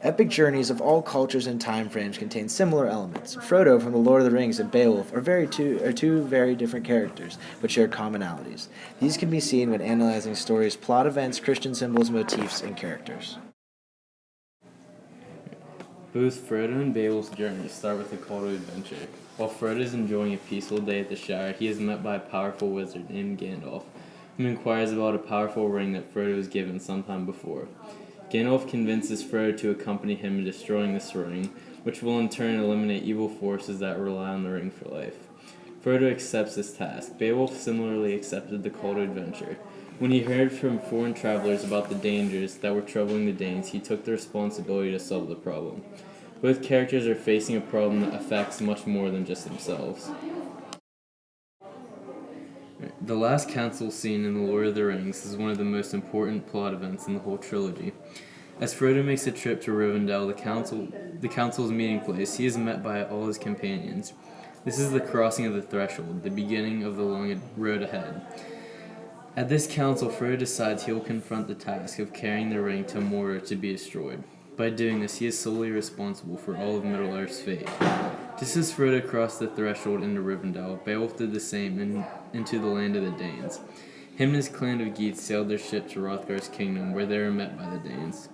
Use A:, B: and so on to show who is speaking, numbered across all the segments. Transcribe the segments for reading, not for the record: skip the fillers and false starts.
A: Epic journeys of all cultures and time frames contain similar elements. Frodo from The Lord of the Rings and Beowulf are two very different characters, but share commonalities. These can be seen when analyzing stories' plot events, Christian symbols, motifs, and characters.
B: Both Frodo and Beowulf's journeys start with a call to adventure. While Frodo is enjoying a peaceful day at the Shire, he is met by a powerful wizard named Gandalf, who inquires about a powerful ring that Frodo was given sometime before. Gandalf convinces Frodo to accompany him in destroying this ring, which will in turn eliminate evil forces that rely on the ring for life. Frodo accepts this task. Beowulf similarly accepted the call to adventure. When he heard from foreign travelers about the dangers that were troubling the Danes, he took the responsibility to solve the problem. Both characters are facing a problem that affects much more than just themselves. The last council scene in The Lord of the Rings is one of the most important plot events in the whole trilogy. As Frodo makes a trip to Rivendell, the council's meeting place, he is met by all his companions. This is the crossing of the threshold, the beginning of the long road ahead. At this council, Frodo decides he will confront the task of carrying the ring to Mordor to be destroyed. By doing this, he is solely responsible for all of Middle-earth's fate. Just as Frodo crossed the threshold into Rivendell, Beowulf did the same into the land of the Danes. Him and his clan of Geats sailed their ship to Hrothgar's kingdom, where they were met by the Danes.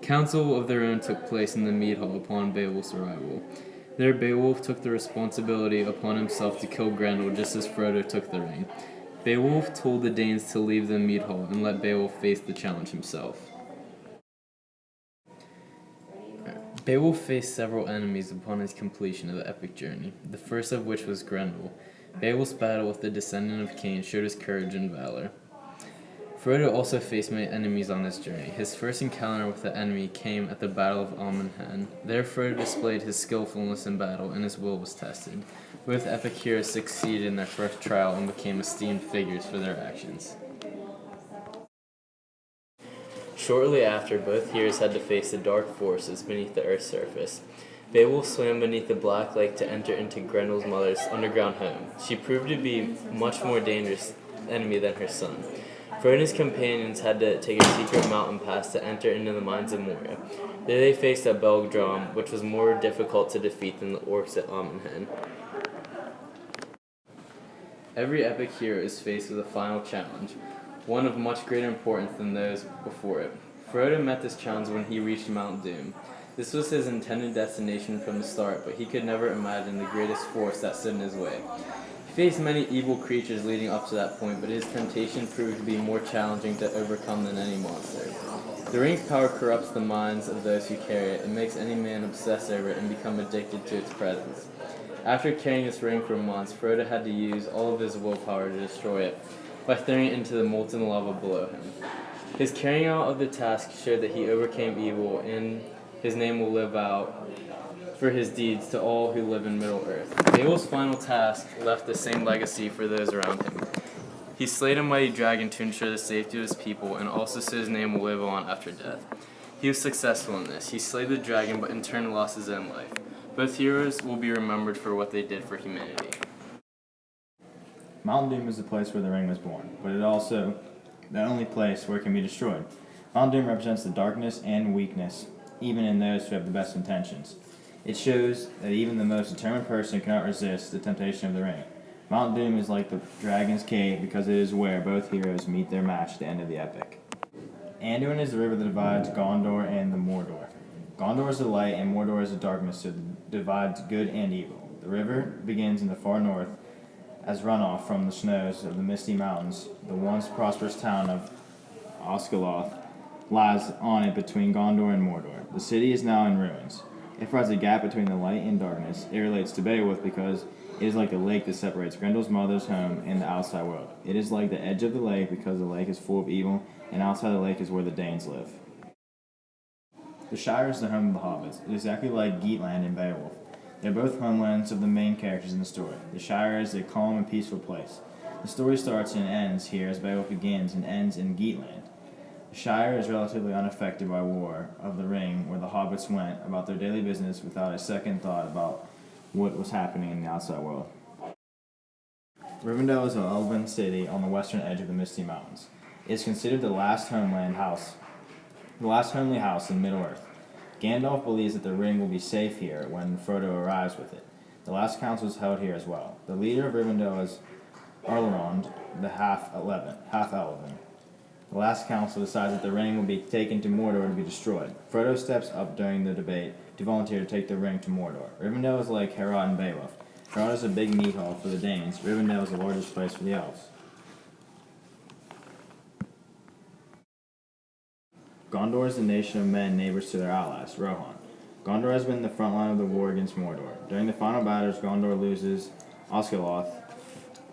B: Council of their own took place in the mead hall upon Beowulf's arrival. There, Beowulf took the responsibility upon himself to kill Grendel just as Frodo took the ring. Beowulf told the Danes to leave the mead hall and let Beowulf face the challenge himself. Beowulf faced several enemies upon his completion of the epic journey, the first of which was Grendel. Beowulf's battle with the descendant of Cain showed his courage and valor. Frodo also faced many enemies on this journey. His first encounter with the enemy came at the Battle of Amon Hen. There Frodo displayed his skillfulness in battle, and his will was tested. Both epic heroes succeeded in their first trial and became esteemed figures for their actions. Shortly after, both heroes had to face the dark forces beneath the Earth's surface. Beowulf swam beneath the Black Lake to enter into Grendel's mother's underground home. She proved to be a much more dangerous enemy than her son. Frodo and his companions had to take a secret mountain pass to enter into the mines of Moria. There they faced a Belgdrom, which was more difficult to defeat than the orcs at Amon Hen. Every epic hero is faced with a final challenge, one of much greater importance than those before it. Frodo met this challenge when he reached Mount Doom. This was his intended destination from the start, but he could never imagine the greatest force that stood in his way. He faced many evil creatures leading up to that point, but his temptation proved to be more challenging to overcome than any monster. The ring's power corrupts the minds of those who carry it and makes any man obsess over it and become addicted to its presence. After carrying this ring for months, Frodo had to use all of his willpower to destroy it by throwing it into the molten lava below him. His carrying out of the task showed that he overcame evil, and his name will live out for his deeds to all who live in Middle-earth. Beowulf's final task left the same legacy for those around him. He slayed a mighty dragon to ensure the safety of his people, and also so his name will live on after death. He was successful in this. He slayed the dragon, but in turn lost his own life. Both heroes will be remembered for what they did for humanity.
C: Mount Doom is the place where the ring was born, but it also the only place where it can be destroyed. Mount Doom represents the darkness and weakness, even in those who have the best intentions. It shows that even the most determined person cannot resist the temptation of the ring. Mount Doom is like the dragon's cave because it is where both heroes meet their match at the end of the epic. Anduin is the river that divides Gondor and the Mordor. Gondor is the light and Mordor is the darkness that divides good and evil. The river begins in the far north as runoff from the snows of the Misty Mountains. The once prosperous town of Osgiliath lies on it between Gondor and Mordor. The city is now in ruins. It provides a gap between the light and darkness. It relates to Beowulf because it is like the lake that separates Grendel's mother's home and the outside world. It is like the edge of the lake because the lake is full of evil, and outside the lake is where the Danes live. The Shire is the home of the hobbits. It is exactly like Geatland and Beowulf. They are both homelands of the main characters in the story. The Shire is a calm and peaceful place. The story starts and ends here as Beowulf begins and ends in Geatland. The Shire is relatively unaffected by War of the Ring, where the hobbits went about their daily business without a second thought about what was happening in the outside world. Rivendell is an elven city on the western edge of the Misty Mountains. It is considered the last homely house in Middle-earth. Gandalf believes that the ring will be safe here when Frodo arrives with it. The last council is held here as well. The leader of Rivendell is Elrond, the half-elven. The last council decides that the ring will be taken to Mordor to be destroyed. Frodo steps up during the debate to volunteer to take the ring to Mordor. Rivendell is like Harad and Beowulf. Harad is a big meat hall for the Danes. Rivendell is the largest place for the elves. Gondor is the nation of men neighbors to their allies, Rohan. Gondor has been the front line of the war against Mordor. During the final battles, Gondor loses Osceoth,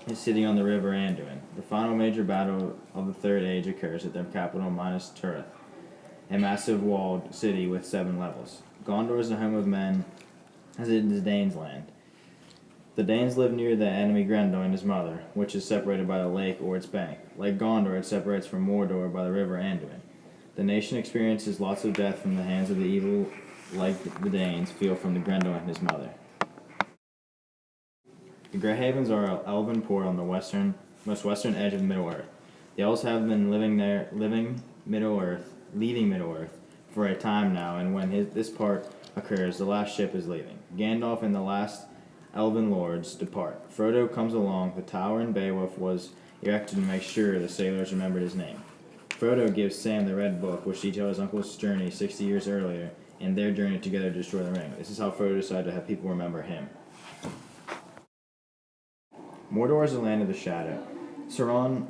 C: is sitting on the river Anduin. The final major battle of the Third Age occurs at their capital Minas Tirith, a massive walled city with 7 levels. Gondor is the home of men, as it is Danes' land. The Danes live near the enemy Grendel and his mother, which is separated by the lake or its bank. Like Gondor, it separates from Mordor by the river Anduin. The nation experiences lots of death from the hands of the evil, like the Danes feel from the Grendel and his mother. The Greyhavens are an elven port on the most western edge of Middle-earth. The elves have been leaving Middle-earth for a time now, and when this part occurs, the last ship is leaving. Gandalf and the last elven lords depart. Frodo comes along. The tower in Beowulf was erected to make sure the sailors remembered his name. Frodo gives Sam the Red Book, which details his uncle's journey 60 years earlier, and their journey together to destroy the ring. This is how Frodo decided to have people remember him. Mordor is the land of the shadow. Sauron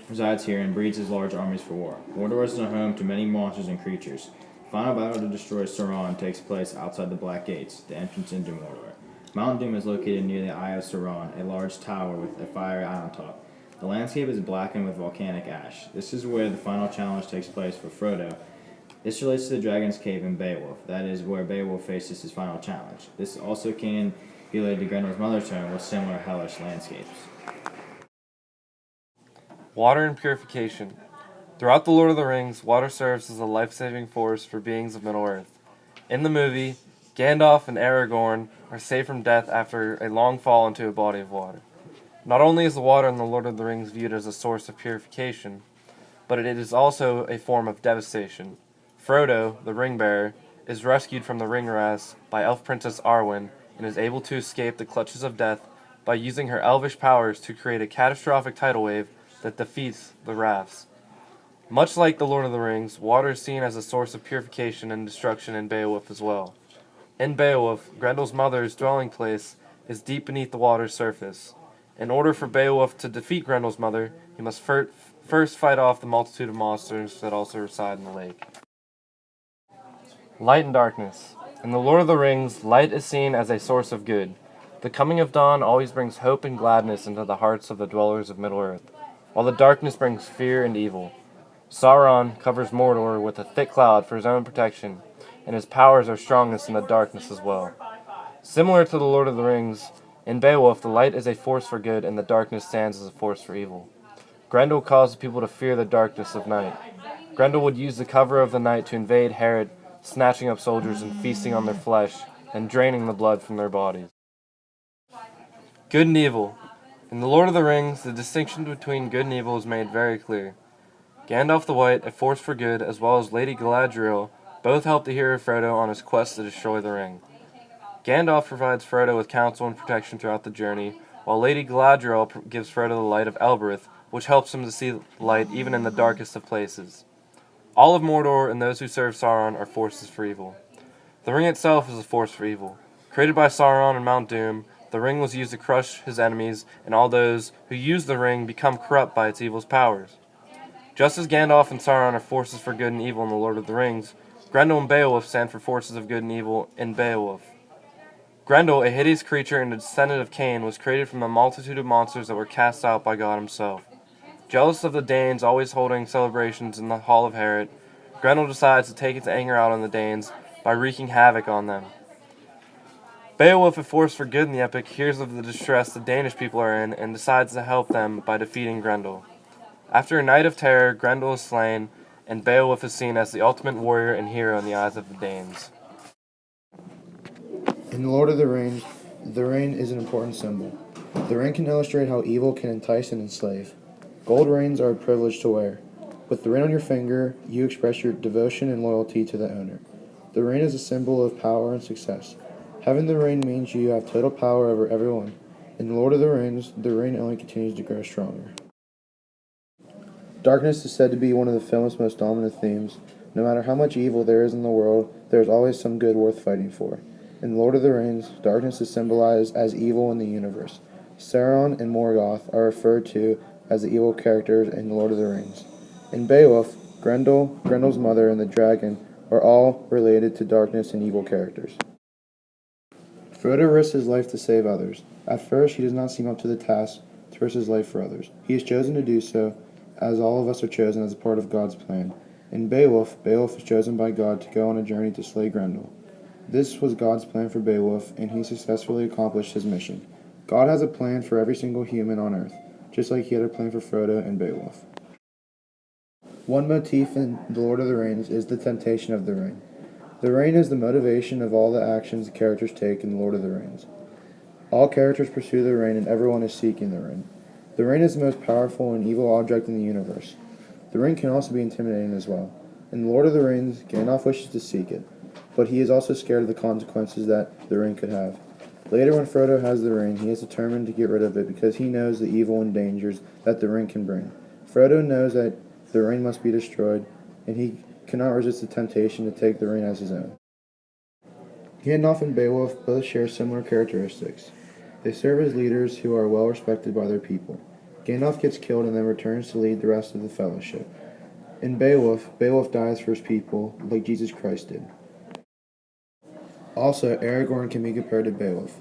C: resides here and breeds his large armies for war. Mordor is the home to many monsters and creatures. The final battle to destroy Sauron takes place outside the Black Gates, the entrance into Mordor. Mount Doom is located near the Eye of Sauron, a large tower with a fiery eye on top. The landscape is blackened with volcanic ash. This is where the final challenge takes place for Frodo. This relates to the Dragon's Cave in Beowulf. That is where Beowulf faces his final challenge. This also can be related to Grendel's mother's home with similar hellish landscapes.
D: Water and purification. Throughout The Lord of the Rings, water serves as a life-saving force for beings of Middle-earth. In the movie, Gandalf and Aragorn are saved from death after a long fall into a body of water. Not only is the water in The Lord of the Rings viewed as a source of purification, but it is also a form of devastation. Frodo, the ring-bearer, is rescued from the Ringwraiths by elf princess Arwen and is able to escape the clutches of death by using her elvish powers to create a catastrophic tidal wave that defeats the Wraiths. Much like The Lord of the Rings, water is seen as a source of purification and destruction in Beowulf as well. In Beowulf, Grendel's mother's dwelling place is deep beneath the water's surface. In order for Beowulf to defeat Grendel's mother, he must first fight off the multitude of monsters that also reside in the lake. Light and darkness. In The Lord of the Rings, light is seen as a source of good. The coming of dawn always brings hope and gladness into the hearts of the dwellers of Middle-earth, while the darkness brings fear and evil. Sauron covers Mordor with a thick cloud for his own protection, and his powers are strongest in the darkness as well. Similar to The Lord of the Rings, in Beowulf, the light is a force for good and the darkness stands as a force for evil. Grendel caused people to fear the darkness of night. Grendel would use the cover of the night to invade Harad, snatching up soldiers and feasting on their flesh, and draining the blood from their bodies. Good and evil. In The Lord of the Rings, the distinction between good and evil is made very clear. Gandalf the White, a force for good, as well as Lady Galadriel, both help the hero Frodo on his quest to destroy the ring. Gandalf provides Frodo with counsel and protection throughout the journey, while Lady Galadriel gives Frodo the light of Elbereth, which helps him to see light even in the darkest of places. All of Mordor and those who serve Sauron are forces for evil. The ring itself is a force for evil. Created by Sauron and Mount Doom, the ring was used to crush his enemies, and all those who use the ring become corrupt by its evil powers. Just as Gandalf and Sauron are forces for good and evil in The Lord of the Rings, Grendel and Beowulf stand for forces of good and evil in Beowulf. Grendel, a hideous creature and a descendant of Cain, was created from a multitude of monsters that were cast out by God himself. Jealous of the Danes always holding celebrations in the Hall of Harad, Grendel decides to take its anger out on the Danes by wreaking havoc on them. Beowulf, a force for good in the epic, hears of the distress the Danish people are in and decides to help them by defeating Grendel. After a night of terror, Grendel is slain, and Beowulf is seen as the ultimate warrior and hero in the eyes of the Danes.
E: In The Lord of the Rings, the ring is an important symbol. The ring can illustrate how evil can entice and enslave. Gold rings are a privilege to wear. With the ring on your finger, you express your devotion and loyalty to the owner. The ring is a symbol of power and success. Having the ring means you have total power over everyone. In The Lord of the Rings, the ring only continues to grow stronger. Darkness is said to be one of the film's most dominant themes. No matter how much evil there is in the world, there is always some good worth fighting for. In The Lord of the Rings, darkness is symbolized as evil in the universe. Sauron and Morgoth are referred to as the evil characters in The Lord of the Rings. In Beowulf, Grendel, Grendel's mother, and the dragon are all related to darkness and evil characters. Frodo risks his life to save others. At first, he does not seem up to the task to risk his life for others. He is chosen to do so, as all of us are chosen as a part of God's plan. In Beowulf, Beowulf was chosen by God to go on a journey to slay Grendel. This was God's plan for Beowulf, and he successfully accomplished his mission. God has a plan for every single human on earth, just like he had a plan for Frodo and Beowulf. One motif in The Lord of the Rings is the temptation of the ring. The ring is the motivation of all the actions the characters take in The Lord of the Rings. All characters pursue the ring, and everyone is seeking the ring. The ring is the most powerful and evil object in the universe. The ring can also be intimidating as well. In The Lord of the Rings, Gandalf wishes to seek it, but he is also scared of the consequences that the ring could have. Later, when Frodo has the ring, he is determined to get rid of it because he knows the evil and dangers that the ring can bring. Frodo knows that the ring must be destroyed, and he cannot resist the temptation to take the ring as his own. Gandalf and Beowulf both share similar characteristics. They serve as leaders who are well respected by their people. Gandalf gets killed and then returns to lead the rest of the Fellowship. In Beowulf, Beowulf dies for his people, like Jesus Christ did. Also, Aragorn can be compared to Beowulf.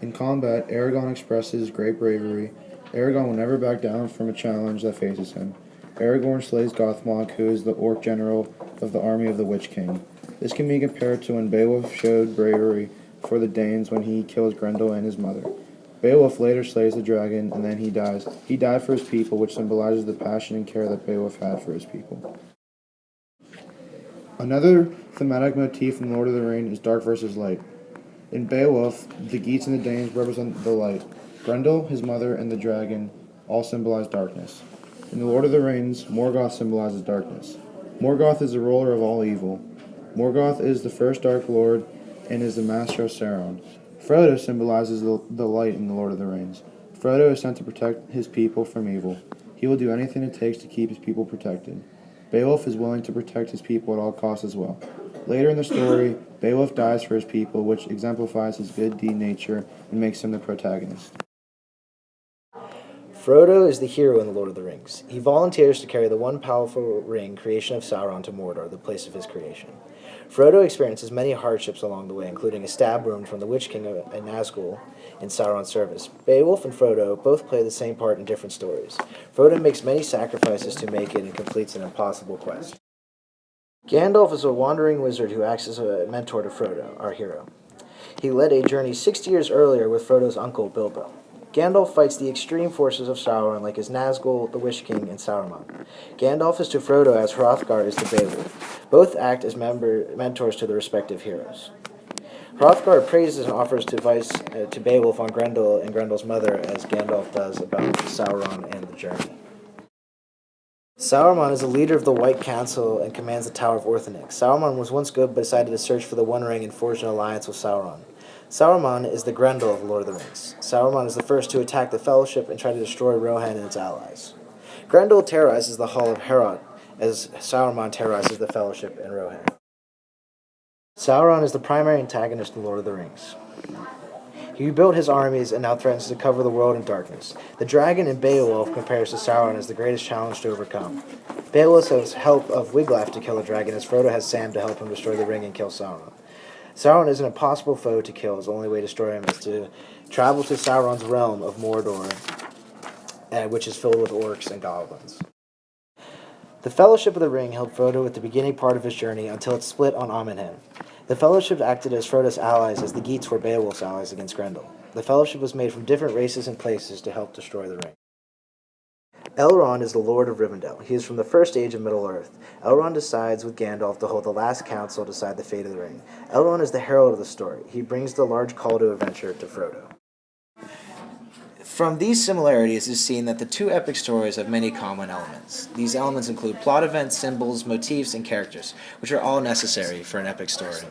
E: In combat, Aragorn expresses great bravery. Aragorn will never back down from a challenge that faces him. Aragorn slays Gothmog, who is the orc general of the army of the Witch King. This can be compared to when Beowulf showed bravery for the Danes when he kills Grendel and his mother. Beowulf later slays the dragon, and then he dies. He died for his people, which symbolizes the passion and care that Beowulf had for his people. Another thematic motif in Lord of the Rings is dark versus light. In Beowulf, the Geats and the Danes represent the light. Grendel, his mother, and the dragon all symbolize darkness. In The Lord of the Rings, Morgoth symbolizes darkness. Morgoth is the ruler of all evil. Morgoth is the first Dark Lord and is the master of Sauron. Frodo symbolizes the light in The Lord of the Rings. Frodo is sent to protect his people from evil. He will do anything it takes to keep his people protected. Beowulf is willing to protect his people at all costs as well. Later in the story, Beowulf dies for his people, which exemplifies his good deed nature and makes him the protagonist.
A: Frodo is the hero in The Lord of the Rings. He volunteers to carry the one powerful ring, creation of Sauron, to Mordor, the place of his creation. Frodo experiences many hardships along the way, including a stab wound from the Witch King in Nazgul in Sauron's service. Beowulf and Frodo both play the same part in different stories. Frodo makes many sacrifices to make it and completes an impossible quest. Gandalf is a wandering wizard who acts as a mentor to Frodo, our hero. He led a journey 60 years earlier with Frodo's uncle, Bilbo. Gandalf fights the extreme forces of Sauron like his Nazgul, the Witch King, and Saruman. Gandalf is to Frodo as Hrothgar is to Beowulf. Both act as mentors to the respective heroes. Hrothgar praises and offers advice to Beowulf on Grendel and Grendel's mother, as Gandalf does about Sauron and the journey. Saruman is the leader of the White Council and commands the Tower of Orthanc. Saruman was once good but decided to search for the One Ring and forged an alliance with Sauron. Saruman is the Grendel of The Lord of the Rings. Saruman is the first to attack the Fellowship and try to destroy Rohan and its allies. Grendel terrorizes the Hall of Herod, as Saruman terrorizes the Fellowship and Rohan. Sauron is the primary antagonist in The Lord of the Rings. He rebuilt his armies and now threatens to cover the world in darkness. The dragon in Beowulf compares to Sauron as the greatest challenge to overcome. Beowulf has help of Wiglaf to kill the dragon, as Frodo has Sam to help him destroy the ring and kill Sauron. Sauron is an impossible foe to kill. His only way to destroy him is to travel to Sauron's realm of Mordor, which is filled with orcs and goblins. The Fellowship of the Ring helped Frodo at the beginning part of his journey until it split on Amenhen. The Fellowship acted as Frodo's allies, as the Geats were Beowulf's allies against Grendel. The Fellowship was made from different races and places to help destroy the ring. Elrond is the Lord of Rivendell. He is from the first age of Middle-earth. Elrond decides with Gandalf to hold the last council to decide the fate of the ring. Elrond is the herald of the story. He brings the large call to adventure to Frodo. From these similarities, it is seen that the two epic stories have many common elements. These elements include plot events, symbols, motifs, and characters, which are all necessary for an epic story.